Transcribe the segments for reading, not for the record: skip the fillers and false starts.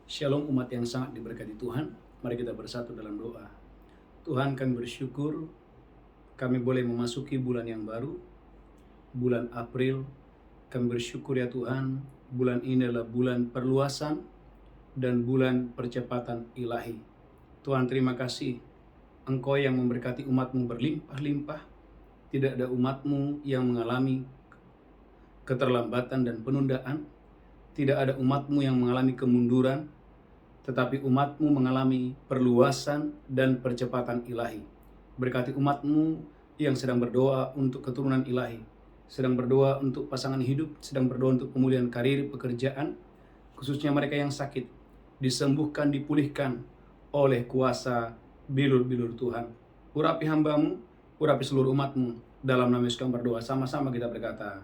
Shalom umat yang sangat diberkati Tuhan. Mari kita bersatu dalam doa. Tuhan, kami bersyukur kami boleh memasuki bulan yang baru, bulan April. Kami bersyukur ya Tuhan, bulan ini adalah bulan perluasan dan bulan percepatan ilahi. Tuhan, terima kasih Engkau yang memberkati umat-Mu berlimpah-limpah. Tidak ada umat-Mu yang mengalami keterlambatan dan penundaan. Tidak ada umat-Mu yang mengalami kemunduran, tetapi umat-Mu mengalami perluasan dan percepatan ilahi. Berkati umat-Mu yang sedang berdoa untuk keturunan ilahi, sedang berdoa untuk pasangan hidup, sedang berdoa untuk pemulihan karir, pekerjaan, khususnya mereka yang sakit, disembuhkan, dipulihkan oleh kuasa bilur-bilur Tuhan. Urapi hamba-Mu, urapi seluruh umat-Mu, dalam nama Yesus kami berdoa, sama-sama kita berkata,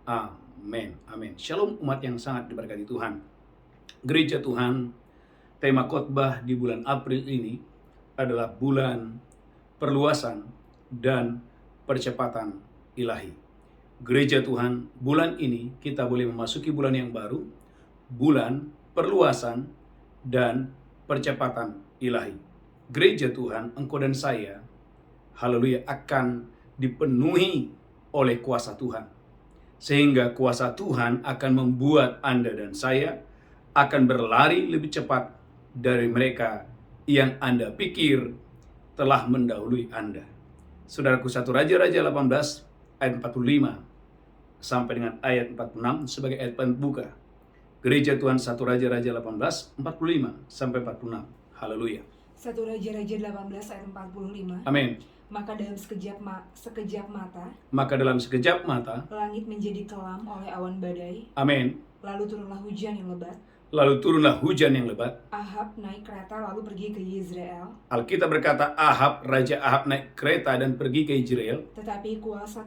amin, amin. Shalom umat yang sangat diberkati Tuhan. Gereja Tuhan, tema khotbah di bulan April ini adalah bulan perluasan dan percepatan ilahi. Gereja Tuhan, bulan ini kita boleh memasuki bulan yang baru, bulan perluasan dan percepatan ilahi. Gereja Tuhan, engkau dan saya, haleluya, akan dipenuhi oleh kuasa Tuhan. Sehingga kuasa Tuhan akan membuat Anda dan saya akan berlari lebih cepat dari mereka yang Anda pikir telah mendahului Anda. Saudaraku, 1 Raja-Raja 18 ayat 45 sampai dengan ayat 46 sebagai ayat pembuka. Gereja Tuhan, 1 Raja-Raja 18 45 sampai 46. Haleluya. 1 Raja-Raja 18 ayat 45. Amin. Maka dalam sekejap mata langit menjadi kelam oleh awan badai. Amin. Lalu turunlah hujan yang lebat. Ahab naik kereta lalu pergi ke Yezreel. Alkitab berkata Raja Ahab naik kereta dan pergi ke Yezreel. Tetapi kuasa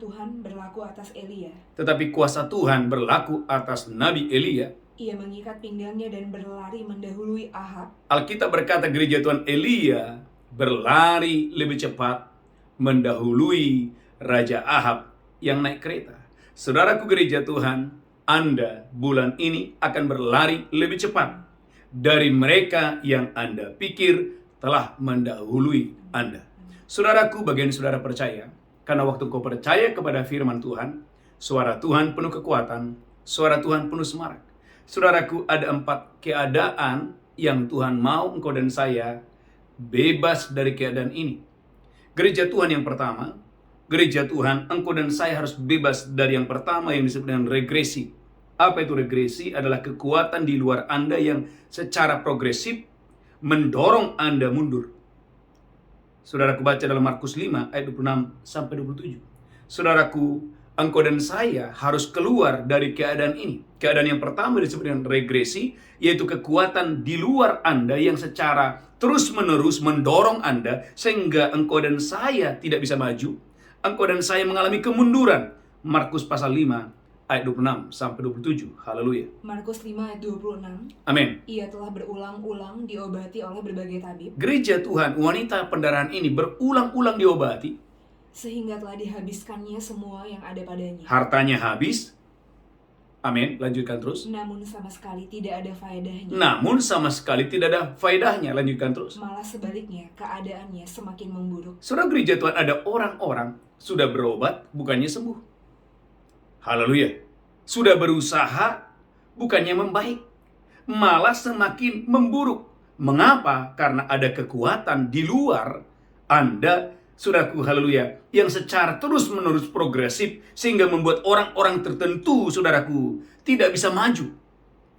Tuhan berlaku atas Nabi Elia. Ia mengikat pinggangnya dan berlari mendahului Ahab. Alkitab berkata gereja Tuhan, Elia berlari lebih cepat mendahului Raja Ahab yang naik kereta. Saudaraku gereja Tuhan, Anda bulan ini akan berlari lebih cepat dari mereka yang Anda pikir telah mendahului Anda. Saudaraku, bagian saudara percaya, karena waktu kau percaya kepada firman Tuhan, suara Tuhan penuh kekuatan, suara Tuhan penuh semarak. Saudaraku, ada 4 keadaan yang Tuhan mau engkau dan saya bebas dari keadaan ini. Gereja Tuhan yang pertama, gereja Tuhan, engkau dan saya harus bebas dari yang pertama yang disebut dengan regresi. Apa itu regresi? Adalah kekuatan di luar Anda yang secara progresif mendorong Anda mundur. Saudaraku, baca dalam Markus 5 ayat 26 sampai 27. Saudaraku, engkau dan saya harus keluar dari keadaan ini. Keadaan yang pertama disebut dengan regresi, yaitu kekuatan di luar Anda yang secara terus-menerus mendorong Anda sehingga engkau dan saya tidak bisa maju. Engkau dan saya mengalami kemunduran. Markus pasal 5 ayat 26 sampai 27. Haleluya. Markus 5 ayat 26. Amin. Ia telah berulang-ulang diobati oleh berbagai tabib. Gereja Tuhan, wanita pendarahan ini berulang-ulang diobati sehingga telah dihabiskannya semua yang ada padanya. Hartanya habis. Amin. Lanjutkan terus. Namun sama sekali tidak ada faedahnya. Lanjutkan terus. Malah sebaliknya, keadaannya semakin memburuk. Saudara gereja Tuhan, ada orang-orang sudah berobat bukannya sembuh. Haleluya. Sudah berusaha bukannya membaik, malah semakin memburuk. Mengapa? Karena ada kekuatan di luar Anda, saudaraku, haleluya, yang secara terus-menerus progresif sehingga membuat orang-orang tertentu, saudaraku, tidak bisa maju,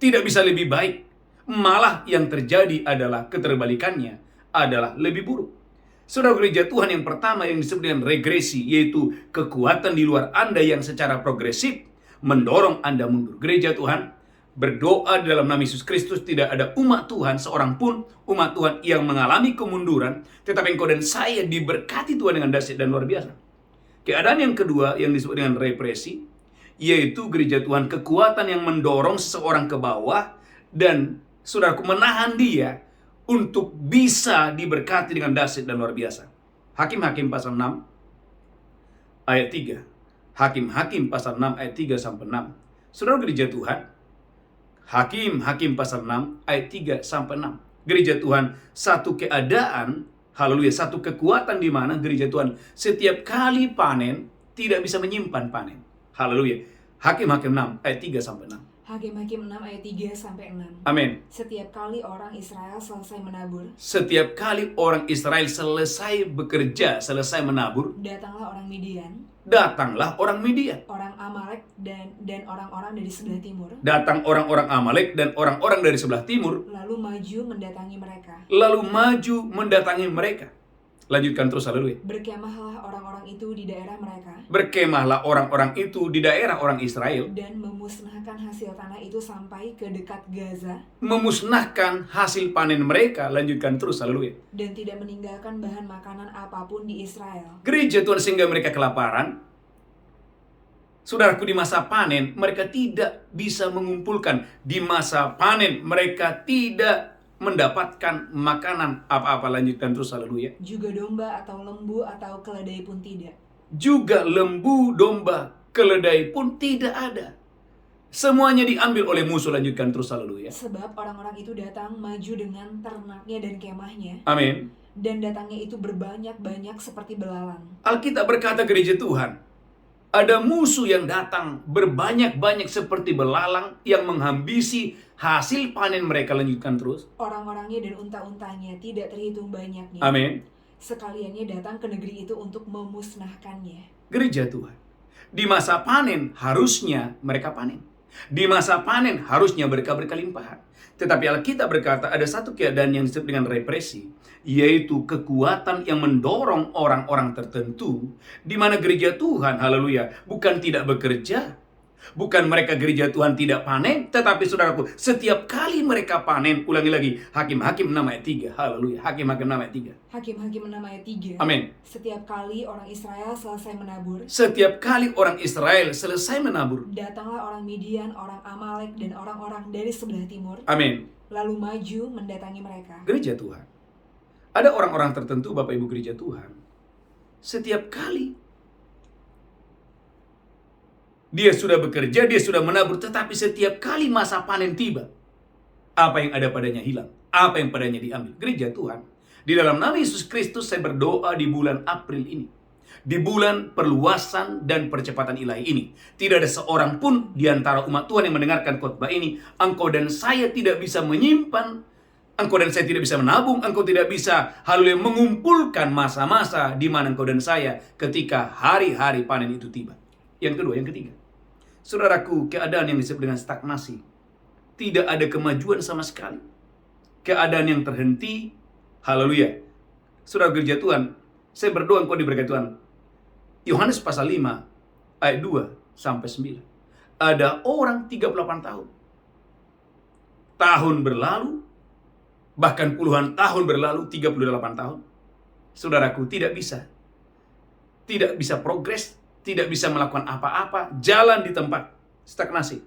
tidak bisa lebih baik. Malah yang terjadi adalah keterbalikannya, adalah lebih buruk. Saudara gereja Tuhan, yang pertama yang disebut dengan regresi, yaitu kekuatan di luar Anda yang secara progresif mendorong Anda mundur. Gereja Tuhan, berdoa dalam nama Yesus Kristus, tidak ada umat Tuhan, seorang pun umat Tuhan yang mengalami kemunduran, tetapi engkau dan saya diberkati Tuhan dengan dahsyat dan luar biasa. Keadaan yang kedua yang disebut dengan represi, yaitu gereja Tuhan, kekuatan yang mendorong seseorang ke bawah dan saudaraku menahan dia untuk bisa diberkati dengan dahsyat dan luar biasa. Hakim-Hakim pasal 6 ayat 3. Hakim-Hakim pasal 6 ayat 3 sampai 6. Saudara gereja Tuhan, Hakim pasal 6 ayat 3 sampai 6. Gereja Tuhan satu keadaan, haleluya, satu kekuatan di mana gereja Tuhan setiap kali panen tidak bisa menyimpan panen. Haleluya. Hakim 6 ayat 3 sampai 6. Hakim 6 ayat 3 sampai 6. Amin. Setiap kali orang Israel selesai menabur, setiap kali orang Israel selesai bekerja, selesai menabur, datanglah orang Midian, orang Amalek dan orang-orang dari sebelah timur. Datang orang-orang Amalek dan orang-orang dari sebelah timur, lalu maju mendatangi mereka. Lanjutkan terus, haleluya. Berkemahlah orang-orang itu di daerah mereka. Berkemahlah orang-orang itu di daerah orang Israel. Dan memusnahkan hasil tanah itu sampai ke dekat Gaza. Memusnahkan hasil panen mereka. Lanjutkan terus, haleluya. Dan tidak meninggalkan bahan makanan apapun di Israel. Gereja Tuhan sehingga mereka kelaparan. Saudaraku, di masa panen mereka tidak bisa mengumpulkan. Di masa panen mereka tidak mendapatkan makanan apa-apa. Lanjutkan terus, haleluya. Juga domba atau lembu atau keledai pun tidak. Juga lembu, domba, keledai pun tidak ada. Semuanya diambil oleh musuh. Lanjutkan terus, haleluya. Sebab orang-orang itu datang maju dengan ternaknya dan kemahnya. Amin. Dan datangnya itu berbanyak-banyak seperti belalang. Alkitab berkata, gereja Tuhan, ada musuh yang datang berbanyak-banyak seperti belalang yang menghambisi hasil panen mereka. Lanjutkan terus. Orang-orangnya dan unta-untanya tidak terhitung banyaknya. Amin. Sekaliannya datang ke negeri itu untuk memusnahkannya. Gereja Tuhan, di masa panen harusnya mereka panen. Di masa panen harusnya mereka berkelimpahan. Tetapi Alkitab berkata ada satu keadaan yang disebut dengan represi, yaitu kekuatan yang mendorong orang-orang tertentu, di mana gereja Tuhan, haleluya, bukan tidak bekerja, bukan mereka gereja Tuhan tidak panen, tetapi saudaraku, setiap kali mereka panen, ulangi lagi, Hakim 6 ayat 3, haleluya, Hakim 6 ayat 3. Hakim 6 ayat 3. Amin. Setiap kali orang Israel selesai menabur, datanglah orang Midian, orang Amalek, dan orang-orang dari sebelah timur. Amin. Lalu maju mendatangi mereka. Gereja Tuhan, ada orang-orang tertentu, Bapak Ibu gereja Tuhan, setiap kali dia sudah bekerja, dia sudah menabur, tetapi setiap kali masa panen tiba, apa yang ada padanya hilang, apa yang padanya diambil. Gereja Tuhan, di dalam nama Yesus Kristus saya berdoa di bulan April ini, di bulan perluasan dan percepatan ilahi ini, tidak ada seorang pun di antara umat Tuhan yang mendengarkan khotbah ini, engkau dan saya tidak bisa menyimpan, engkau dan saya tidak bisa menabung, engkau tidak bisa haleluya mengumpulkan masa-masa di mana engkau dan saya ketika hari-hari panen itu tiba. Yang kedua, yang ketiga, saudaraku, keadaan yang disebut dengan stagnasi. Tidak ada kemajuan sama sekali. Keadaan yang terhenti. Haleluya. Saudara gereja Tuhan, saya berdoa engkau diberkati Tuhan. Yohanes pasal 5 ayat 2 sampai 9. Ada orang 38 tahun. Tahun berlalu, bahkan puluhan tahun berlalu, 38 tahun. Saudaraku, tidak bisa progres, tidak bisa melakukan apa-apa, jalan di tempat, stagnasi.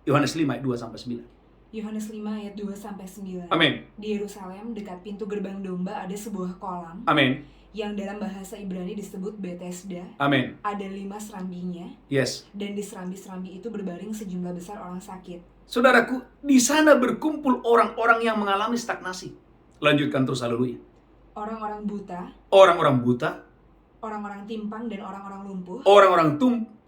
Yohanes 5 ayat 2 sampai 9. Yohanes 5 ayat 2 sampai 9. Amin. Di Yerusalem dekat pintu gerbang domba ada sebuah kolam. Amin. Yang dalam bahasa Ibrani disebut Bethesda. Amin. Ada 5 serambinya. Yes. Dan di serambi-serambi itu berbaring sejumlah besar orang sakit. Saudaraku, di sana berkumpul orang-orang yang mengalami stagnasi. Lanjutkan terus, haleluya. Orang-orang buta. Orang-orang timpang dan orang-orang lumpuh.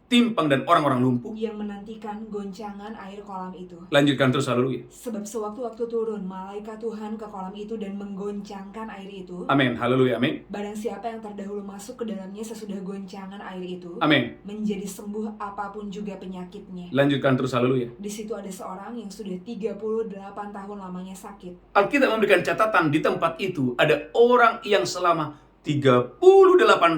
Timpang dan orang-orang lumpuh. Yang menantikan goncangan air kolam itu. Lanjutkan terus, haleluya. Sebab sewaktu-waktu turun malaikat Tuhan ke kolam itu dan menggoncangkan air itu. Amin, haleluya, amin. Barang siapa yang terdahulu masuk ke dalamnya sesudah goncangan air itu. Amin. Menjadi sembuh apapun juga penyakitnya. Lanjutkan terus, haleluya. Di situ ada seorang yang sudah 38 tahun lamanya sakit. Alkitab memberikan catatan di tempat itu ada orang yang selama 38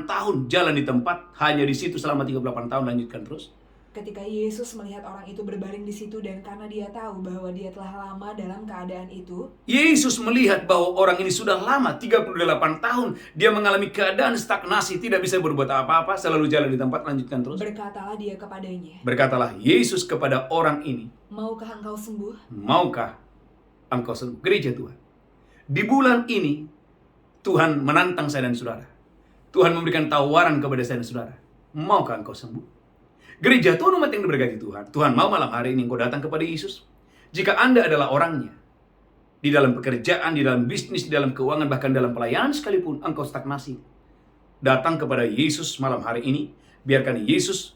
tahun jalan di tempat, hanya di situ selama 38 tahun. Lanjutkan terus. Ketika Yesus melihat orang itu berbaring di situ dan karena dia tahu bahwa dia telah lama dalam keadaan itu. Yesus melihat bahwa orang ini sudah lama, 38 tahun, dia mengalami keadaan stagnasi, tidak bisa berbuat apa-apa, selalu jalan di tempat. Lanjutkan terus. Berkatalah dia kepadanya. Berkatalah Yesus kepada orang ini. Maukah engkau sembuh? Maukah engkau sembuh? Gereja Tuhan, di bulan ini Tuhan menantang saya dan saudara. Tuhan memberikan tawaran kepada saya dan saudara. Maukah engkau sembuh? Gereja Tuhan, umat yang diberkati Tuhan. Tuhan mau malam hari ini engkau datang kepada Yesus. Jika Anda adalah orangnya, di dalam pekerjaan, di dalam bisnis, di dalam keuangan, bahkan dalam pelayanan sekalipun, engkau stagnasi, datang kepada Yesus malam hari ini. Biarkan Yesus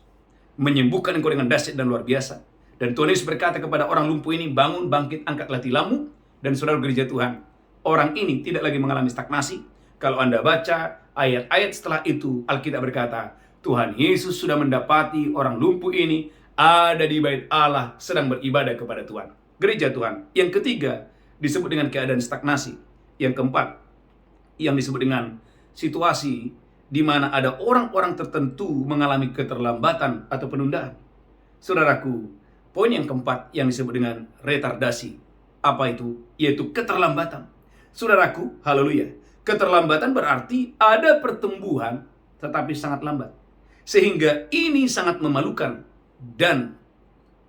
menyembuhkan engkau dengan dahsyat dan luar biasa. Dan Tuhan Yesus berkata kepada orang lumpuh ini, bangun, bangkit, angkatlah tilammu. Dan saudara gereja Tuhan, orang ini tidak lagi mengalami stagnasi. Kalau Anda baca ayat-ayat setelah itu, Alkitab berkata, Tuhan Yesus sudah mendapati orang lumpuh ini ada di bait Allah sedang beribadah kepada Tuhan. Gereja Tuhan. Yang ketiga disebut dengan keadaan stagnasi. Yang keempat yang disebut dengan situasi di mana ada orang-orang tertentu mengalami keterlambatan atau penundaan. Saudaraku, poin yang keempat yang disebut dengan retardasi. Apa itu? Yaitu keterlambatan. Saudaraku, haleluya. Keterlambatan berarti ada pertumbuhan tetapi sangat lambat. Sehingga ini sangat memalukan dan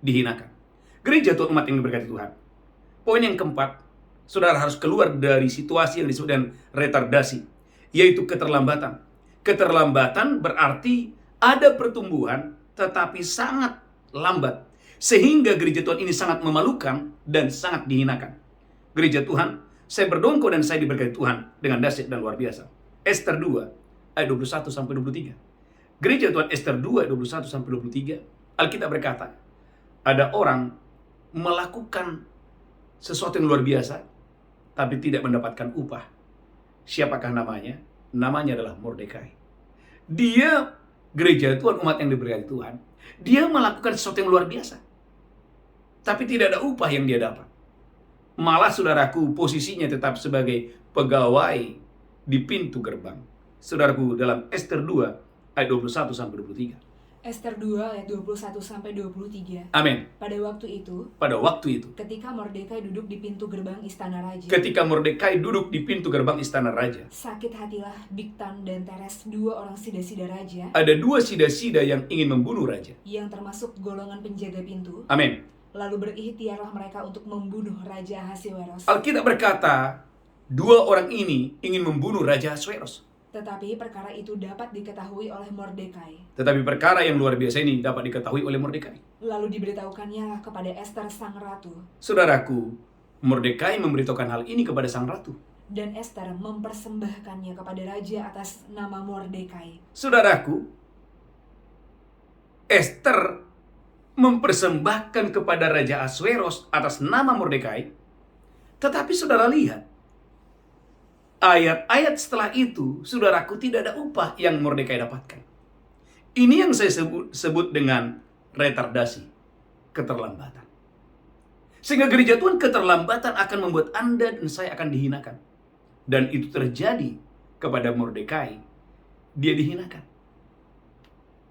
dihinakan. Gereja Tuhan, umat yang diberkati Tuhan. Poin yang keempat, saudara harus keluar dari situasi yang disebut dengan retardasi, yaitu keterlambatan. Keterlambatan berarti ada pertumbuhan tetapi sangat lambat. Sehingga gereja Tuhan ini sangat memalukan dan sangat dihinakan. Gereja Tuhan, saya berdoa engkau dan saya diberkati Tuhan dengan dahsyat dan luar biasa. Ester 2 ayat 21 sampai 23. Gereja Tuhan, Ester 2 ayat 21 sampai 23. Alkitab berkata, ada orang melakukan sesuatu yang luar biasa tapi tidak mendapatkan upah. Siapakah namanya? Namanya adalah Mordekai. Dia, gereja Tuhan, umat yang diberkati Tuhan, dia melakukan sesuatu yang luar biasa tapi tidak ada upah yang dia dapat. Malah saudaraku, posisinya tetap sebagai pegawai di pintu gerbang. Saudaraku, dalam Ester 2 ayat 21 sampai 23. Ester 2 ayat 21 sampai 23. Amin. Pada waktu itu, ketika Mordekai duduk di pintu gerbang istana raja. Sakit hatilah Bigtan dan Teres, dua orang sida-sida raja. Ada dua sida-sida yang ingin membunuh raja. Yang termasuk golongan penjaga pintu. Amin. Lalu berikhtiarlah mereka untuk membunuh Raja Ahasiweros. Alkitab berkata, dua orang ini ingin membunuh Raja Ahasiweros. Tetapi perkara itu dapat diketahui oleh Mordekai. Tetapi perkara yang luar biasa ini dapat diketahui oleh Mordekai. Lalu diberitahukannya kepada Ester sang ratu. Saudaraku, Mordekai memberitahukan hal ini kepada sang ratu. Dan Ester mempersembahkannya kepada raja atas nama Mordekai. Saudaraku, Ester mempersembahkan kepada Raja Ahasweros atas nama Mordekai. Tetapi saudara lihat, ayat-ayat setelah itu, saudaraku, tidak ada upah yang Mordekai dapatkan. Ini yang saya sebut dengan retardasi, keterlambatan. Sehingga gereja Tuhan, keterlambatan akan membuat Anda dan saya akan dihinakan. Dan itu terjadi kepada Mordekai. Dia dihinakan.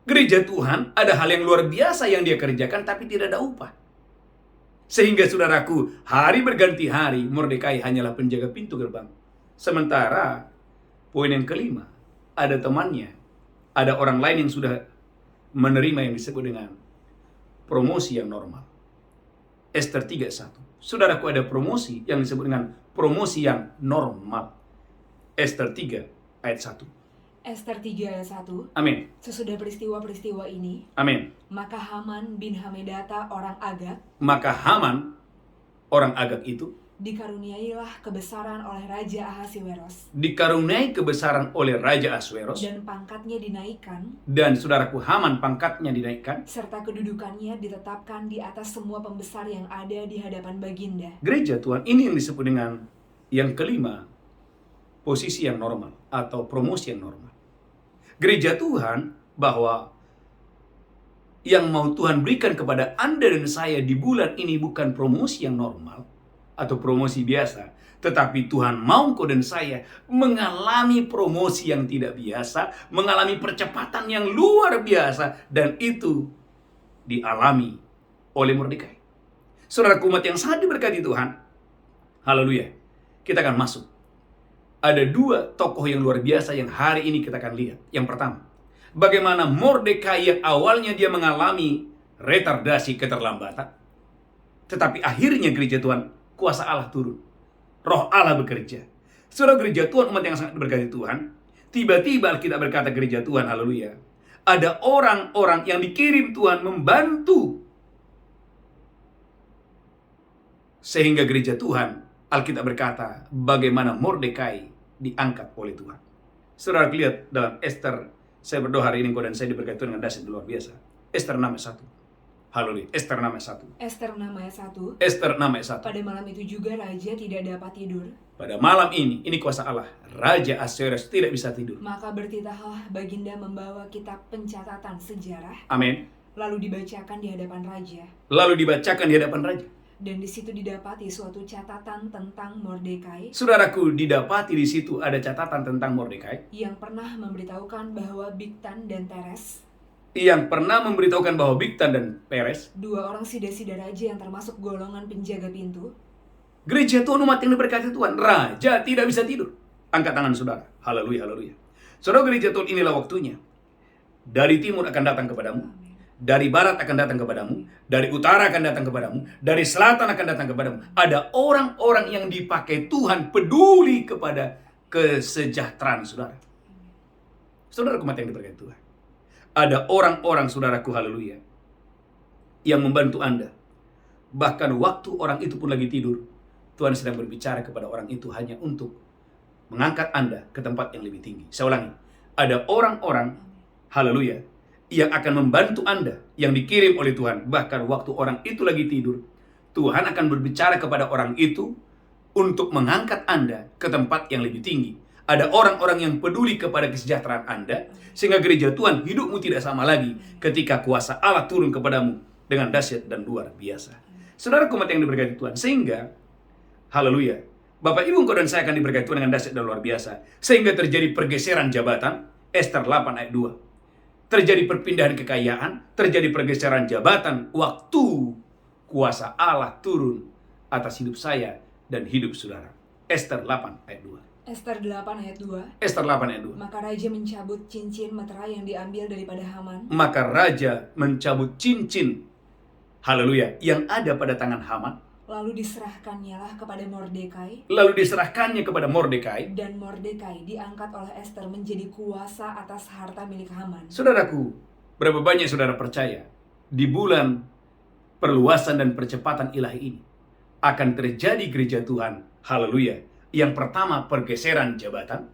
Gereja Tuhan, ada hal yang luar biasa yang dia kerjakan tapi tidak ada upah. Sehingga saudaraku, hari berganti hari, Mordekai hanyalah penjaga pintu gerbang. Sementara, poin yang kelima, ada temannya, ada orang lain yang sudah menerima yang disebut dengan promosi yang normal. Ester 3:1. Saudaraku, ada promosi yang disebut dengan promosi yang normal. Ester 3 ayat 1. Ester 3 ayat 1. Amin. Sesudah peristiwa-peristiwa ini, amin, maka Haman bin Hamedata orang Agag, orang Agag itu dikaruniailah kebesaran oleh Raja Ahasiweros. Dan pangkatnya dinaikkan. Dan saudaraku, Haman pangkatnya dinaikkan. Serta kedudukannya ditetapkan di atas semua pembesar yang ada di hadapan Baginda. Gereja Tuhan, ini yang disebut dengan yang kelima, posisi yang normal atau promosi yang normal. Gereja Tuhan, bahwa yang mau Tuhan berikan kepada Anda dan saya di bulan ini bukan promosi yang normal atau promosi biasa, tetapi Tuhan mau engkau dan saya mengalami promosi yang tidak biasa, mengalami percepatan yang luar biasa, dan itu dialami oleh Mordekai. Saudara umat yang sangat diberkati Tuhan, haleluya, kita akan masuk. Ada dua tokoh yang luar biasa yang hari ini kita akan lihat. Yang pertama, bagaimana Mordekai yang awalnya dia mengalami retardasi, keterlambatan, tetapi akhirnya gereja Tuhan, kuasa Allah turun, Roh Allah bekerja. Saudara gereja Tuhan, umat yang sangat berkati Tuhan, tiba-tiba kita berkata gereja Tuhan, haleluya, ada orang-orang yang dikirim Tuhan membantu Sehingga gereja Tuhan, Alkitab berkata, bagaimana Mordekai diangkat oleh Tuhan. Saudara lihat dalam Ester, saya berdoa hari ini engkau dan saya diberkati dengan dahsyat luar biasa. Ester 6 ayat 1. Haleluya. Ester 6 ayat 1. Ester 6 ayat 1. Ester 6 ayat 1. Pada malam itu juga raja tidak dapat tidur. Pada malam ini kuasa Allah, Raja Ahasuerus tidak bisa tidur. Maka bertitahlah baginda membawa kitab pencatatan sejarah. Amin. Lalu dibacakan di hadapan raja. Lalu dibacakan di hadapan raja. Dan di situ didapati suatu catatan tentang Mordekai. Saudaraku, didapati di situ ada catatan tentang Mordekai Yang pernah memberitahukan bahwa Bigtan dan Teres, yang pernah memberitahukan bahwa Bigtan dan Peres, dua orang sida-sida raja yang termasuk golongan penjaga pintu, gereja Tuhan, umat yang diberkati Tuhan, raja tidak bisa tidur. Angkat tangan saudara. Haleluya, haleluya. Saudara, gereja Tuhan, inilah waktunya. Dari timur akan datang kepadamu. Dari barat akan datang kepadamu, dari utara akan datang kepadamu, dari selatan akan datang kepadamu. Ada orang-orang yang dipakai Tuhan peduli kepada kesejahteraan saudara. Saudaraku umat yang diberkati Tuhan. Ada orang-orang saudaraku, haleluya, yang membantu Anda. Bahkan waktu orang itu pun lagi tidur, Tuhan sedang berbicara kepada orang itu hanya untuk mengangkat Anda ke tempat yang lebih tinggi. Saya ulangi, ada orang-orang, haleluya, yang akan membantu Anda, yang dikirim oleh Tuhan. Bahkan waktu orang itu lagi tidur, Tuhan akan berbicara kepada orang itu untuk mengangkat Anda ke tempat yang lebih tinggi. Ada orang-orang yang peduli kepada kesejahteraan Anda, sehingga gereja Tuhan, hidupmu tidak sama lagi ketika kuasa Allah turun kepadamu dengan dahsyat dan luar biasa. Saudara umat yang diberkati Tuhan, sehingga, haleluya, Bapak Ibu engkau dan saya akan diberkati Tuhan dengan dahsyat dan luar biasa, sehingga terjadi pergeseran jabatan. Ester 8 ayat 2. Terjadi perpindahan kekayaan, terjadi pergeseran jabatan waktu kuasa Allah turun atas hidup saya dan hidup saudara. Ester 8 ayat 2. Ester 8 ayat 2. Ester 8 ayat 2. Maka raja mencabut cincin meterai yang diambil daripada Haman. Maka raja mencabut cincin, haleluya, yang ada pada tangan Haman. Lalu diserahkannya lah kepada Mordekai. Lalu diserahkannya kepada Mordekai. Dan Mordekai diangkat oleh Ester menjadi kuasa atas harta milik Haman. Saudaraku, berapa banyak saudara percaya di bulan perluasan dan percepatan ilahi ini akan terjadi gereja Tuhan, haleluya. Yang pertama pergeseran jabatan,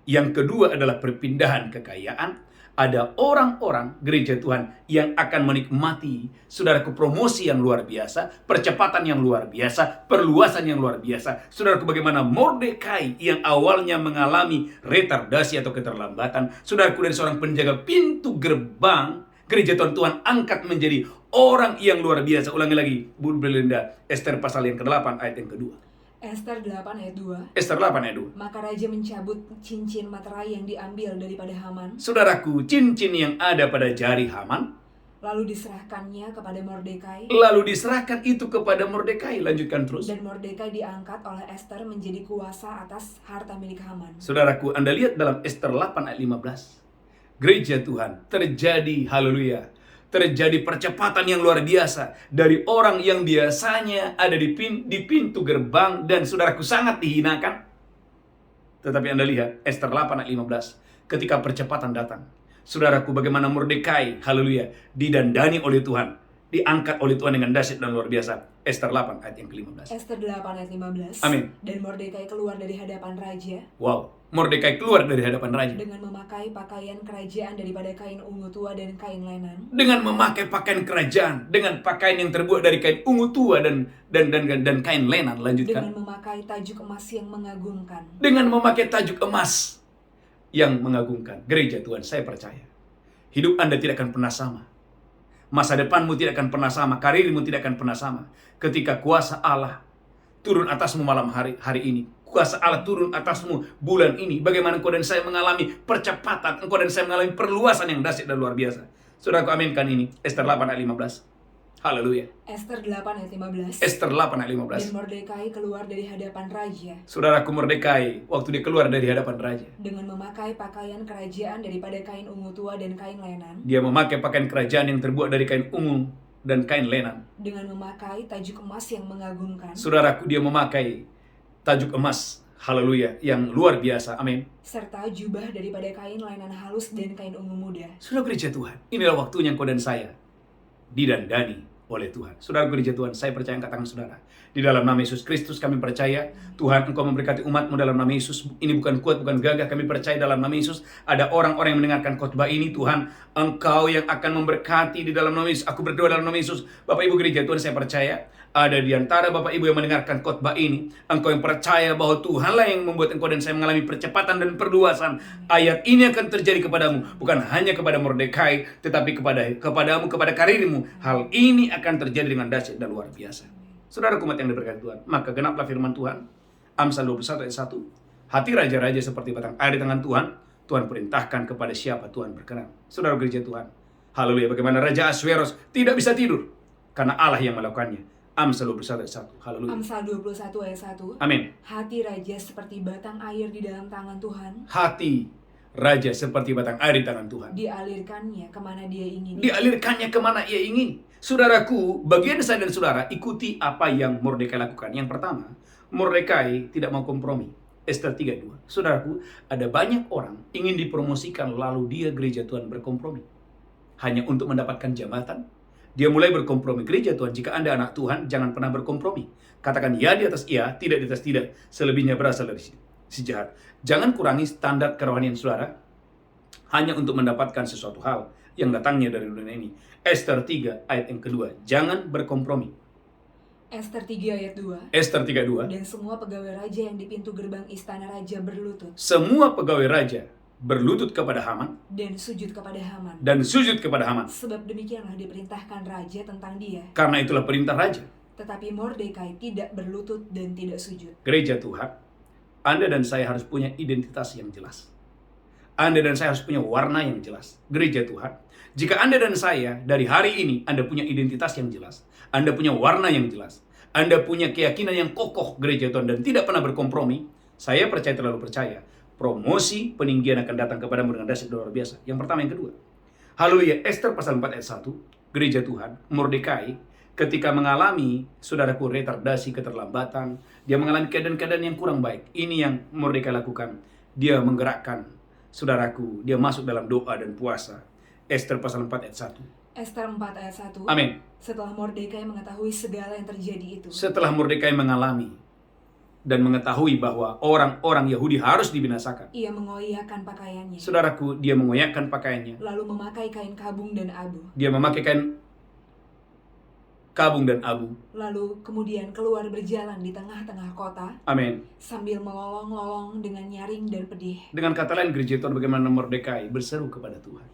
yang kedua adalah perpindahan kekayaan. Ada orang-orang gereja Tuhan yang akan menikmati, saudaraku, promosi yang luar biasa, percepatan yang luar biasa, perluasan yang luar biasa. Saudaraku, bagaimana Mordekai yang awalnya mengalami retardasi atau keterlambatan, saudaraku, dari seorang penjaga pintu gerbang, gereja Tuhan angkat menjadi orang yang luar biasa. Ulangi lagi, Bu Belinda, Ester pasal yang ke-8 ayat yang kedua. Ester 8 ayat 2. Ester 8 ayat 2. Maka raja mencabut cincin materai yang diambil daripada Haman. Saudaraku, cincin yang ada pada jari Haman, lalu diserahkannya kepada Mordekai. Lalu diserahkan itu kepada Mordekai. Lanjutkan terus. Dan Mordekai diangkat oleh Ester menjadi kuasa atas harta milik Haman. Saudaraku, Anda lihat dalam Ester 8 ayat 15. Gereja Tuhan terjadi, haleluya, terjadi percepatan yang luar biasa dari orang yang biasanya ada di pintu gerbang dan saudaraku sangat dihinakan. Tetapi Anda lihat Ester 8 ayat 15, ketika percepatan datang, saudaraku, bagaimana Mordekai, haleluya, didandani oleh Tuhan, diangkat oleh Tuhan dengan dahsyat dan luar biasa. Ester 8 ayat yang ke-15. Ester 8 ayat 15. Amin. Dan Mordekai keluar dari hadapan raja. Wow, Mordekai keluar dari hadapan raja dengan memakai pakaian kerajaan daripada kain ungu tua dan kain lenan. Dengan memakai pakaian kerajaan, dengan pakaian yang terbuat dari kain ungu tua dan kain lenan. Lanjutkan. Dengan memakai tajuk emas yang mengagumkan. Dengan memakai tajuk emas yang mengagumkan. Gereja Tuhan, saya percaya hidup Anda tidak akan pernah sama. Masa depanmu tidak akan pernah sama, karirmu tidak akan pernah sama ketika kuasa Allah turun atasmu malam hari ini. Kuasa Allah turun atasmu bulan ini. Bagaimana engkau dan saya mengalami percepatan, engkau dan saya mengalami perluasan yang dahsyat dan luar biasa. Saudaraku, aminkan ini. Ester 8 ayat 15. Haleluya. Ester 8 ayat 15. Ester 8 ayat Dan 15. Mordekai keluar dari hadapan raja. Saudaraku, Mordekai waktu dia keluar dari hadapan raja, dengan memakai pakaian kerajaan daripada kain ungu tua dan kain lenan. Dia memakai pakaian kerajaan yang terbuat dari kain ungu dan kain lenan. Dengan memakai tajuk emas yang mengagumkan. Saudaraku, dia memakai tajuk emas, haleluya, yang luar biasa, amin. Serta jubah daripada kain lenan halus dan kain ungu muda. Saudara gereja Tuhan, inilah waktunya engkau dan saya didandani oleh Tuhan. Saudara gereja Tuhan, saya percaya angkat tangan saudara. Di dalam nama Yesus Kristus kami percaya, Tuhan Engkau memberkati umat-Mu dalam nama Yesus. Ini bukan kuat, bukan gagah, kami percaya dalam nama Yesus. Ada orang-orang yang mendengarkan khotbah ini, Tuhan Engkau yang akan memberkati di dalam nama Yesus. Aku berdoa dalam nama Yesus. Bapak Ibu gereja Tuhan, saya percaya ada di antara Bapak Ibu yang mendengarkan khotbah ini, engkau yang percaya bahwa Tuhanlah yang membuat engkau dan saya mengalami percepatan dan perluasan. Ayat ini akan terjadi kepadamu, bukan hanya kepada Mordekai, tetapi kepadamu, kepada karirmu. Hal ini akan terjadi dengan dahsyat dan luar biasa. Saudara umat yang diberkati Tuhan, maka genaplah firman Tuhan, Amsal 21 ayat 1. Hati raja-raja seperti batang air di tangan Tuhan, Tuhan perintahkan kepada siapa Tuhan berkenan. Saudara gereja Tuhan, haleluya, bagaimana Raja Ahasveros tidak bisa tidur, karena Allah yang melakukannya. Amsal 21 ayat 1. Haleluya. Amsal 21 ayat 1. Amin. Hati raja seperti batang air di dalam tangan Tuhan. Hati raja seperti batang air di tangan Tuhan. Dialirkannya kemana dia ingin. Dialirkannya kemana ia ingin. Saudaraku, bagian saya dan saudara ikuti apa yang Mordekai lakukan. Yang pertama, Mordekai tidak mau kompromi. Ester 3:2. Saudaraku, ada banyak orang ingin dipromosikan lalu dia gereja Tuhan berkompromi. Hanya untuk mendapatkan jabatan. Dia mulai berkompromi. Gereja Tuhan, jika Anda anak Tuhan, jangan pernah berkompromi. Katakan ya di atas ya, tidak di atas tidak. Selebihnya berasal dari si jahat. Jangan kurangi standar kerohanian saudara hanya untuk mendapatkan sesuatu hal yang datangnya dari dunia ini. Ester 3 ayat yang kedua. Jangan berkompromi. Ester 3 ayat 2. Ester 3:2. Dan semua pegawai raja yang di pintu gerbang istana raja berlutut. Semua pegawai raja berlutut kepada Haman Dan sujud kepada Haman. dan sujud kepada Haman. Sebab demikianlah diperintahkan raja tentang dia. Karena itulah perintah raja. Tetapi Mordekai tidak berlutut dan tidak sujud. Gereja Tuhan, Anda dan saya harus punya identitas yang jelas. Anda dan saya harus punya warna yang jelas. Gereja Tuhan, jika Anda dan saya dari hari ini Anda punya identitas yang jelas, Anda punya warna yang jelas, Anda punya keyakinan yang kokoh gereja Tuhan dan tidak pernah berkompromi, saya terlalu percaya, promosi peninggian akan datang kepadamu dengan dahsyat luar biasa. Yang pertama, yang kedua. Haleluya, Ester pasal 4 ayat 1, gereja Tuhan, Mordekai ketika mengalami, saudaraku, retardasi, keterlambatan, dia mengalami keadaan-keadaan yang kurang baik. Ini yang Mordekai lakukan. Dia menggerakkan, saudaraku, dia masuk dalam doa dan puasa. Ester pasal 4 ayat 1. Ester 4 ayat 1. Amin. Setelah Mordekai mengetahui segala yang terjadi itu. Setelah Mordekai mengalami dan mengetahui bahwa orang-orang Yahudi harus dibinasakan, Ia mengoyakkan pakaiannya. saudaraku, dia mengoyakkan pakaiannya. Lalu memakai kain kabung dan abu. Dia memakai kain kabung dan abu. Lalu kemudian keluar berjalan di tengah-tengah kota. Amin. Sambil melolong-lolong dengan nyaring dan pedih. Dengan kata lain, gereja Tuhan, bagaimana Mordekai berseru kepada Tuhan.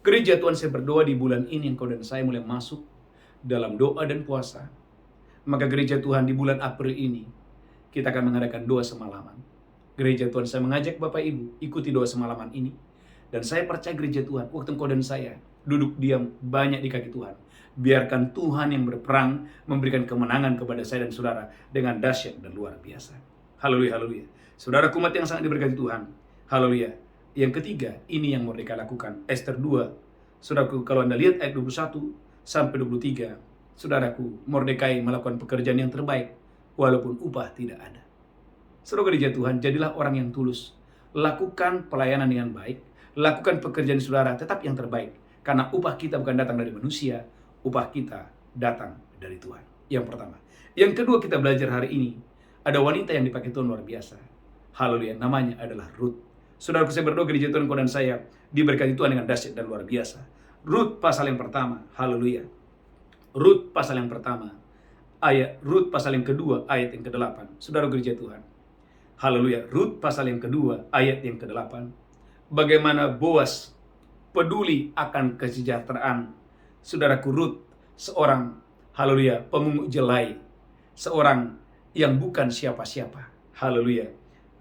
Gereja Tuhan, saya berdoa di bulan ini engkau dan saya mulai masuk dalam doa dan puasa. Maka gereja Tuhan di bulan April ini kita akan mengadakan doa semalaman. Gereja Tuhan, saya mengajak Bapak Ibu ikuti doa semalaman ini. Dan saya percaya gereja Tuhan, waktu engkau dan saya duduk diam banyak di kaki Tuhan, biarkan Tuhan yang berperang memberikan kemenangan kepada saya dan saudara dengan dahsyat dan luar biasa. Haleluya, haleluya. Saudara umat yang sangat diberkati Tuhan. Haleluya. Yang ketiga, ini yang Mordekai lakukan. Ester 2. Saudaraku, kalau Anda lihat ayat 21 sampai 23, saudaraku, Mordekai melakukan pekerjaan yang terbaik walaupun upah tidak ada. Saudara gereja Tuhan, jadilah orang yang tulus. Lakukan pelayanan dengan baik, lakukan pekerjaan saudara tetap yang terbaik. Karena upah kita bukan datang dari manusia, upah kita datang dari Tuhan. Yang pertama. Yang kedua, kita belajar hari ini, ada wanita yang dipakai Tuhan luar biasa. Haleluya, namanya adalah Rut. Saudaraku, saya berdoa gereja Tuhan, kau dan saya diberkati Tuhan dengan dahsyat dan luar biasa. Rut pasal yang pertama, haleluya. Rut pasal yang pertama, Rut pasal yang kedua, ayat yang ke-8. Saudara gereja Tuhan, haleluya. Rut pasal yang kedua, ayat yang ke-8. Bagaimana Boas peduli akan kesejahteraan saudaraku Rut, seorang, haleluya, pemungut jelai, seorang yang bukan siapa-siapa. Haleluya.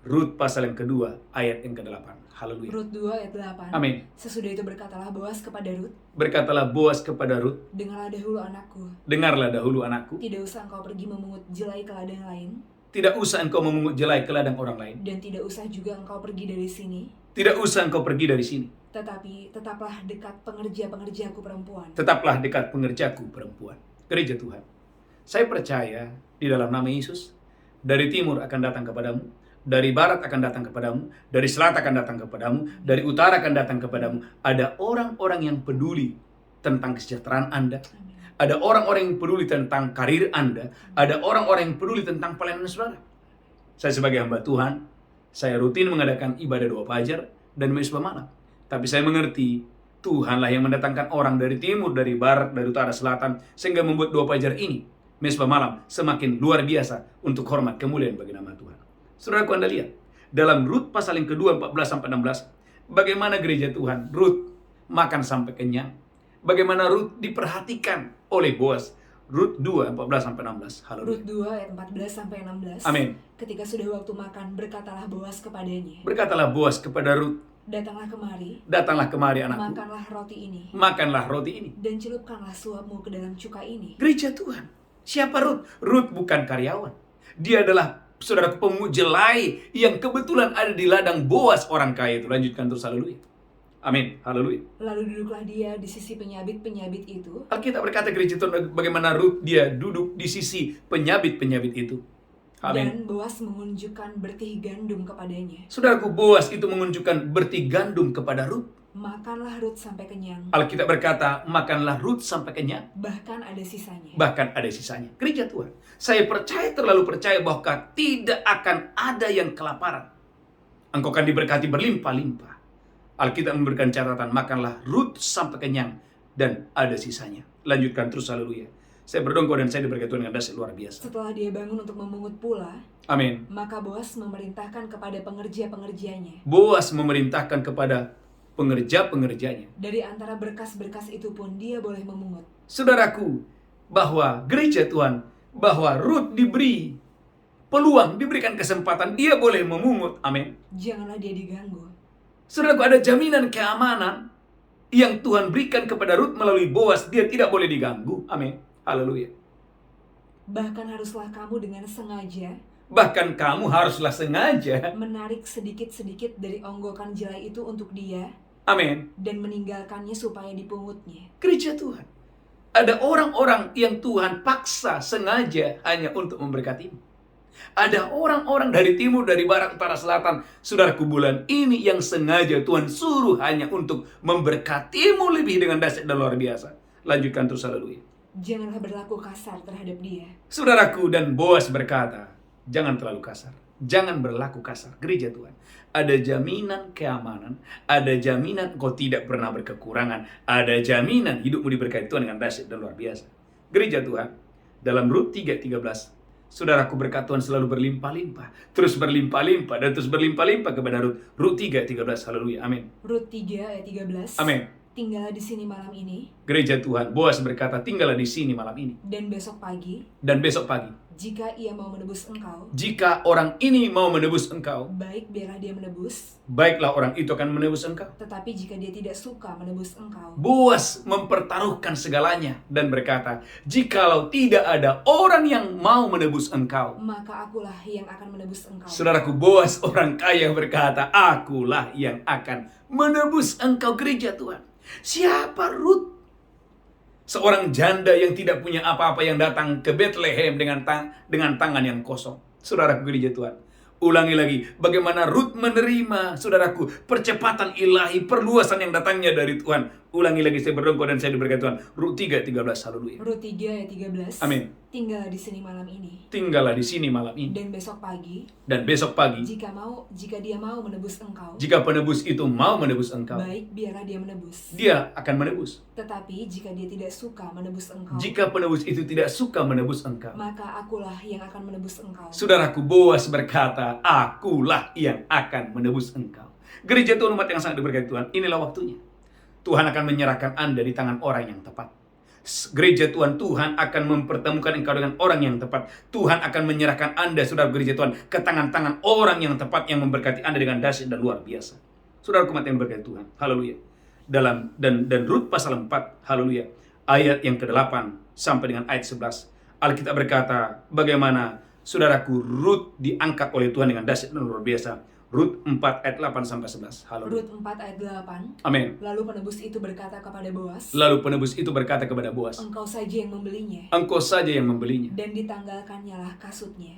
Rut pasal yang kedua, ayat yang ke-8. Haleluya. Rut 2 ayat 8. Amin. Sesudah itu berkatalah Boas kepada Rut. Berkatalah Boas kepada Rut, Dengarlah dahulu anakku. dengarlah dahulu anakku. Tidak usah engkau pergi memungut jelai ke ladang lain. Tidak usah engkau memungut jelai ke ladang orang lain. Dan tidak usah juga engkau pergi dari sini. Tidak usah engkau pergi dari sini. Tetapi tetaplah dekat pengerja-pengerjaku perempuan. Tetaplah dekat pengerjaku perempuan. Gereja Tuhan, saya percaya di dalam nama Yesus, dari timur akan datang kepadamu, dari barat akan datang kepadamu, dari selatan akan datang kepadamu, dari utara akan datang kepadamu. Ada orang-orang yang peduli tentang kesejahteraan Anda. Amin. Ada orang-orang yang peduli tentang karir Anda. Ada orang-orang yang peduli tentang pelayanan saudara. Saya sebagai hamba Tuhan, saya rutin mengadakan ibadah doa fajar dan mesbah malam. Tapi saya mengerti, Tuhanlah yang mendatangkan orang dari timur, dari barat, dari utara, selatan, sehingga membuat doa fajar ini, mesbah malam, semakin luar biasa untuk hormat kemuliaan bagi nama Tuhan. Saudaraku, Anda lihat, dalam Rut pasal yang kedua, 14-16, bagaimana gereja Tuhan, Rut makan sampai kenyang. Bagaimana Rut diperhatikan oleh Boaz. Rut 2, 14-16. Haleluya. Rut 2 ayat 14-16. Amin. Ketika sudah waktu makan, berkatalah Boaz kepadanya, Berkatalah Boaz kepada Rut, datanglah kemari, anakku, makanlah roti ini, makanlah roti ini, dan celupkanlah suapmu ke dalam cuka ini. Gereja Tuhan. Siapa Rut? Rut bukan karyawan. Dia adalah saudara pemujelai yang kebetulan ada di ladang Boaz orang kaya itu. Lanjutkan terus, haleluya. Amin, haleluya. Lalu duduklah dia di sisi penyabit-penyabit itu. Alkitab berkata gereja Tuhan, bagaimana Rut dia duduk di sisi penyabit-penyabit itu. Amin. Dan Boaz mengunjukkan bertih gandum kepadanya. Saudaraku, Boaz itu menunjukkan bertih gandum kepada Rut. Makanlah Rut sampai kenyang. Alkitab berkata, makanlah Rut sampai kenyang. Bahkan ada sisanya. Bahkan ada sisanya. Gereja Tuhan, saya percaya, terlalu percaya bahwa tidak akan ada yang kelaparan. Engkau akan diberkati berlimpah-limpah. Alkitab memberikan catatan, makanlah Rut sampai kenyang dan ada sisanya. Lanjutkan terus, haleluya. Saya berdongko dan saya diberkati Tuhan dengan dahsyat luar biasa. Setelah dia bangun untuk memungut pula, amin, maka Boaz memerintahkan kepada pengerja-pengerjanya. Boaz memerintahkan kepada pengerja-pengerjanya. Dari antara berkas-berkas itu pun dia boleh memungut. Saudaraku, bahwa gereja Tuhan, bahwa Rut diberi peluang, diberikan kesempatan, dia boleh memungut. Amin. Janganlah dia diganggu. Saudaraku, ada jaminan keamanan yang Tuhan berikan kepada Rut melalui Boaz. Dia tidak boleh diganggu. Amin. Haleluya. Bahkan haruslah kamu dengan sengaja menarik sedikit-sedikit dari onggokan jelai itu untuk dia. Amin. Dan meninggalkannya supaya dipungutnya. Gereja Tuhan, ada orang-orang yang Tuhan paksa sengaja hanya untuk memberkatimu. Ada orang-orang dari timur, dari barat, utara, selatan, saudaraku, bulan ini yang sengaja Tuhan suruh hanya untuk memberkatimu lebih dengan dahsyat dan luar biasa. Lanjutkan terus, haleluya. Janganlah berlaku kasar terhadap dia. Saudaraku, dan Boaz berkata, jangan terlalu kasar. Jangan berlaku kasar. Gereja Tuhan, ada jaminan keamanan, ada jaminan kau tidak pernah berkekurangan, ada jaminan hidupmu diberkati Tuhan dengan dahsyat dan luar biasa. Gereja Tuhan, dalam Rut 3:13, saudaraku, berkat Tuhan selalu berlimpah-limpah, terus berlimpah-limpah dan terus berlimpah-limpah kepada Rut. Rut 3:13, haleluya, amin. Rut 3 ayat 13. Amin. Tinggallah di sini malam ini. Gereja Tuhan, Boaz berkata, tinggallah di sini malam ini. Dan besok pagi. Dan besok pagi. Jika ia mau menebus engkau. Jika orang ini mau menebus engkau. Baik, biarlah dia menebus. Baiklah, orang itu akan menebus engkau. Tetapi jika dia tidak suka menebus engkau. Boaz mempertaruhkan segalanya dan berkata, jikalau tidak ada orang yang mau menebus engkau, maka akulah yang akan menebus engkau. Saudaraku, Boaz orang kaya berkata, akulah yang akan menebus engkau. Gereja Tuhan, siapa Rut? Seorang janda yang tidak punya apa-apa yang datang ke Bethlehem dengan tangan yang kosong. Saudaraku, gereja Tuhan, ulangi lagi bagaimana Rut menerima, saudaraku, percepatan ilahi, perluasan yang datangnya dari Tuhan. Ulangi lagi, saya berdongko dan saya diberkati Tuhan. Rut 3:13, haleluya. Rut 3 ayat 13. Amin. Tinggallah di sini malam ini. Tinggallah di sini malam ini. Dan besok pagi. Dan besok pagi. Jika dia mau menebus engkau. Jika penebus itu mau menebus engkau. Baik, biarlah dia menebus. Dia akan menebus. Tetapi jika dia tidak suka menebus engkau. Jika penebus itu tidak suka menebus engkau. Maka akulah yang akan menebus engkau. Saudaraku, Boaz berkata, akulah yang akan menebus engkau. Gereja Tuhan, umat yang sangat diberkati Tuhan, inilah waktunya. Tuhan akan menyerahkan Anda di tangan orang yang tepat. Gereja Tuhan, Tuhan akan mempertemukan engkau dengan orang yang tepat. Tuhan akan menyerahkan Anda, saudara gereja Tuhan, ke tangan-tangan orang yang tepat yang memberkati Anda dengan dahsyat dan luar biasa. Saudara umat yang berkati Tuhan, haleluya. Dan Rut pasal 4, haleluya, ayat yang ke-8 sampai dengan ayat 11. Alkitab berkata, bagaimana saudaraku Rut diangkat oleh Tuhan dengan dahsyat dan luar biasa. Rut 4 ayat 8 sampai 11. Haleluya. Rut 4 ayat 8. Amin. Lalu penebus itu berkata kepada Boaz. Engkau saja yang membelinya. Engkau saja yang membelinya. Dan ditanggalkannyalah kasutnya.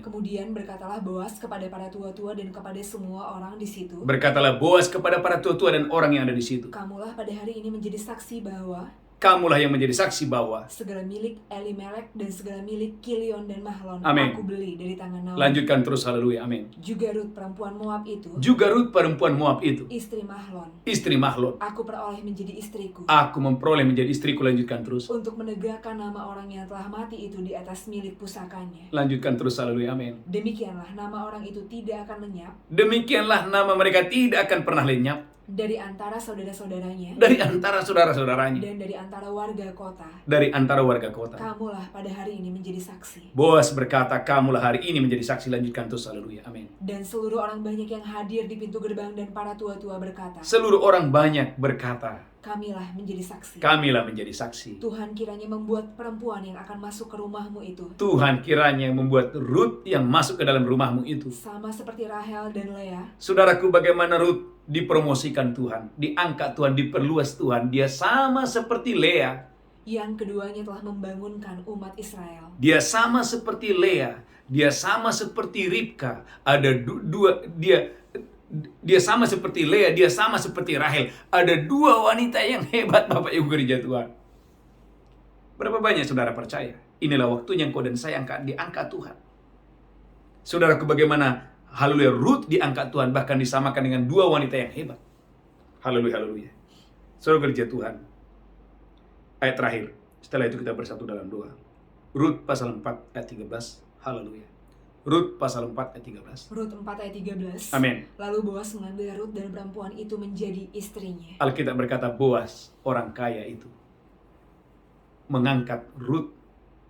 Kemudian berkatalah Boaz kepada para tua-tua dan kepada semua orang di situ. Berkatalah Boaz kepada para tua-tua dan orang yang ada di situ. Kamulah pada hari ini menjadi saksi bahwa Kamulah yang menjadi saksi bahwa segala milik Elimelek dan segala milik Kilion dan Mahlon Amin. aku beli dari tangan Naomi. Lanjutkan terus, haleluya, amin. Juga Rut perempuan Moab itu, Juga Rut perempuan Moab itu, istri Mahlon, istri Mahlon, aku peroleh menjadi istriku, aku memperoleh menjadi istriku. Lanjutkan terus. untuk menegakkan nama orang yang telah mati itu di atas milik pusakanya. Lanjutkan terus, haleluya, amin. Demikianlah nama orang itu tidak akan lenyap Demikianlah nama mereka tidak akan pernah lenyap dari antara saudara-saudaranya dari antara saudara-saudaranya, dan dari antara warga kota. dari antara warga kota. Kamulah pada hari ini menjadi saksi. Boas berkata, kamulah hari ini menjadi saksi. Lanjutkan terus, haleluya, amin. Dan seluruh orang banyak yang hadir di pintu gerbang dan para tua-tua berkata, Seluruh orang banyak berkata, kamilah menjadi saksi. kamilah menjadi saksi. Tuhan kiranya membuat perempuan yang akan masuk ke rumahmu itu Tuhan kiranya membuat Rut yang masuk ke dalam rumahmu itu sama seperti Rahel dan Lea. Saudaraku, bagaimana Rut dipromosikan Tuhan, diangkat Tuhan, diperluas Tuhan. Dia sama seperti Lea. Yang keduanya telah membangunkan umat Israel. Dia sama seperti Lea. Dia sama seperti Ribka. Ada dia sama seperti Lea, dia sama seperti Rahel. Ada dua wanita yang hebat, Bapak Ibu gereja Tuhan. Berapa banyak saudara percaya? Inilah waktunya engkau dan saya diangkat Tuhan. Saudaraku, bagaimana haleluya Rut diangkat Tuhan, bahkan disamakan dengan dua wanita yang hebat. Haleluya, haleluya. Saudara gereja Tuhan. Ayat terakhir. Setelah itu kita bersatu dalam doa. Rut pasal 4 ayat 13. Haleluya. Rut pasal 4 ayat 13. Rut 4 ayat 13. Amin. Lalu Boas mengambil Rut dan perempuan itu menjadi istrinya. Alkitab berkata Boas, orang kaya itu, mengangkat Rut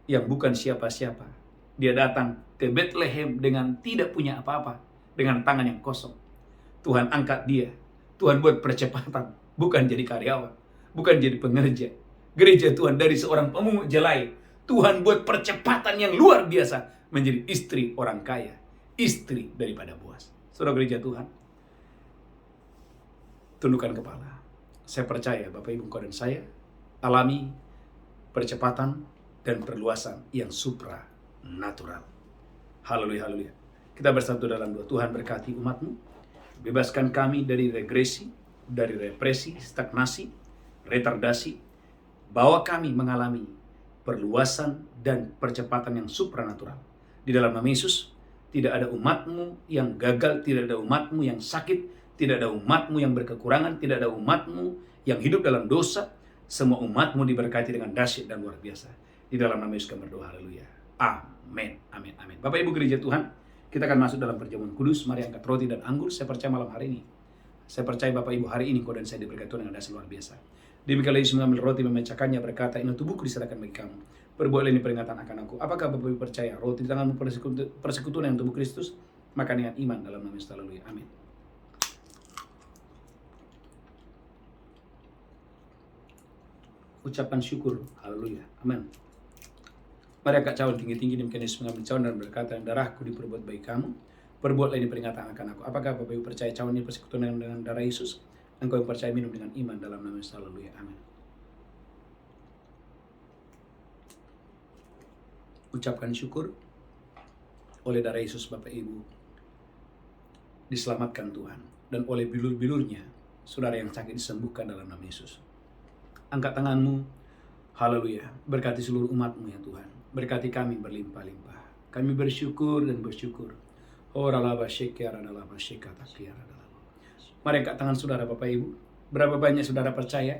yang bukan siapa-siapa. Dia datang ke Bethlehem dengan tidak punya apa-apa, dengan tangan yang kosong. Tuhan angkat dia. Tuhan buat percepatan, bukan jadi karyawan, bukan jadi pengerja. Gereja Tuhan dari seorang pemungut jelai, Tuhan buat percepatan yang luar biasa menjadi istri orang kaya, istri daripada Boas. Saudara gereja Tuhan, tundukkan kepala. Saya percaya Bapak Ibu engkau dan saya alami percepatan dan perluasan yang supranatural. Haleluya, haleluya. Kita bersatu dalam doa. Tuhan berkati umat-Mu. Bebaskan kami dari regresi, dari represi, stagnasi, retardasi. Bawa kami mengalami perluasan dan percepatan yang supranatural. Di dalam nama Yesus, tidak ada umat-Mu yang gagal, tidak ada umat-Mu yang sakit, tidak ada umat-Mu yang berkekurangan, tidak ada umat-Mu yang hidup dalam dosa. Semua umat-Mu diberkati dengan dahsyat dan luar biasa. Di dalam nama Yesus kami berdoa, haleluya. Amin, amin, amin. Bapak Ibu gereja Tuhan, kita akan masuk dalam perjamuan kudus. Mari angkat roti dan anggur. Saya percaya malam hari ini, saya percaya Bapak Ibu hari ini kau dan saya diberkati dengan dahsyat luar biasa. Demikianlah Yesus mengambil roti, memecahkannya, berkata, ini tubuhku diserahkan bagi kamu. Perbuatlah ini peringatan akan aku. Apakah Bapak Ibu percaya roti di tanganmu persekutuan yang tubuh Kristus? Maka dengan iman dalam nama Yesus, haleluya. Amin. Ucapan syukur, haleluya. Amin. Mari angkat cawan tinggi-tinggi. Demikian Yesus mengambil cawan dan berkata, darahku diperbuat bagi kamu. Perbuatlah ini peringatan akan aku. Apakah Bapak Ibu percaya cawan ini persekutuan dengan darah Yesus? Engkau yang percaya minum dengan iman dalam nama Yesus, haleluya. Amin. Ucapkan syukur oleh darah Yesus. Bapak Ibu diselamatkan Tuhan, dan oleh bilur-bilurnya saudara yang sakit disembuhkan dalam nama Yesus. Angkat tanganmu, haleluya. Berkati seluruh umat-Mu ya Tuhan. Berkati kami berlimpah-limpah. Kami bersyukur dan bersyukur. Mari angkat tangan saudara Bapak Ibu. Berapa banyak saudara percaya?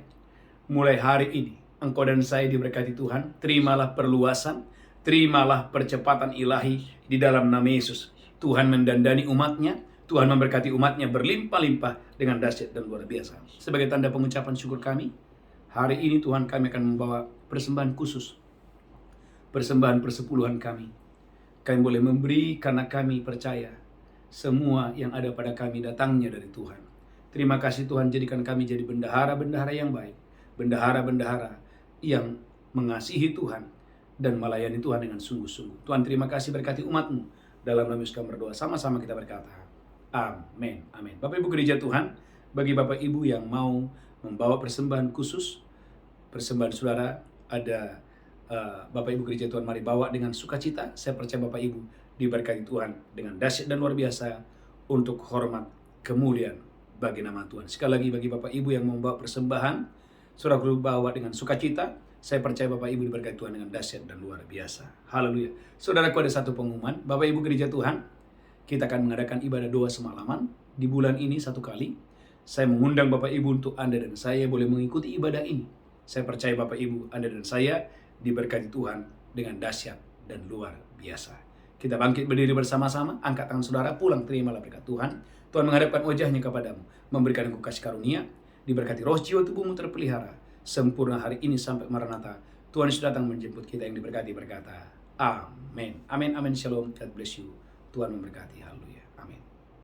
Mulai hari ini engkau dan saya diberkati Tuhan. Terimalah perluasan, terimalah percepatan ilahi di dalam nama Yesus. Tuhan mendandani umat-Nya, Tuhan memberkati umat-Nya berlimpah-limpah dengan dahsyat dan luar biasa. Sebagai tanda pengucapan syukur kami, hari ini Tuhan kami akan membawa persembahan khusus. Persembahan persepuluhan kami. Kami boleh memberi karena kami percaya semua yang ada pada kami datangnya dari Tuhan. Terima kasih Tuhan, jadikan kami jadi bendahara-bendahara yang baik. Bendahara-bendahara yang mengasihi Tuhan dan melayani Tuhan dengan sungguh-sungguh. Tuhan terima kasih, berkati umat-Mu. Dalam nama Yesus kami berdoa. Sama-sama kita berkata, amin, amin. Bapak Ibu gereja Tuhan, bagi Bapak Ibu yang mau membawa persembahan khusus, persembahan saudara, ada Bapak Ibu gereja Tuhan, mari bawa dengan sukacita. Saya percaya Bapak Ibu diberkati Tuhan dengan dahsyat dan luar biasa untuk hormat kemuliaan bagi nama Tuhan. Sekali lagi bagi Bapak Ibu yang membawa persembahan, Saudaraku bawa dengan sukacita. Saya percaya Bapak Ibu diberkati Tuhan dengan dahsyat dan luar biasa. Haleluya. Saudaraku, ada satu pengumuman. Bapak Ibu gereja Tuhan, kita akan mengadakan ibadah doa semalaman di bulan ini 1 kali. Saya mengundang Bapak Ibu untuk Anda dan saya boleh mengikuti ibadah ini. Saya percaya Bapak Ibu, Anda dan saya diberkati Tuhan dengan dahsyat dan luar biasa. Kita bangkit berdiri bersama-sama, angkat tangan saudara, pulang terimalah berkat Tuhan. Tuhan menghadapkan wajahnya kepadamu, memberikan engkau kasih karunia, diberkati roh jiwa tubuhmu terpelihara, sempurna hari ini sampai Maranatha. Tuhan sudah datang menjemput kita yang diberkati berkata, amin. Amin, amin, shalom, God bless you. Tuhan memberkati, haleluya.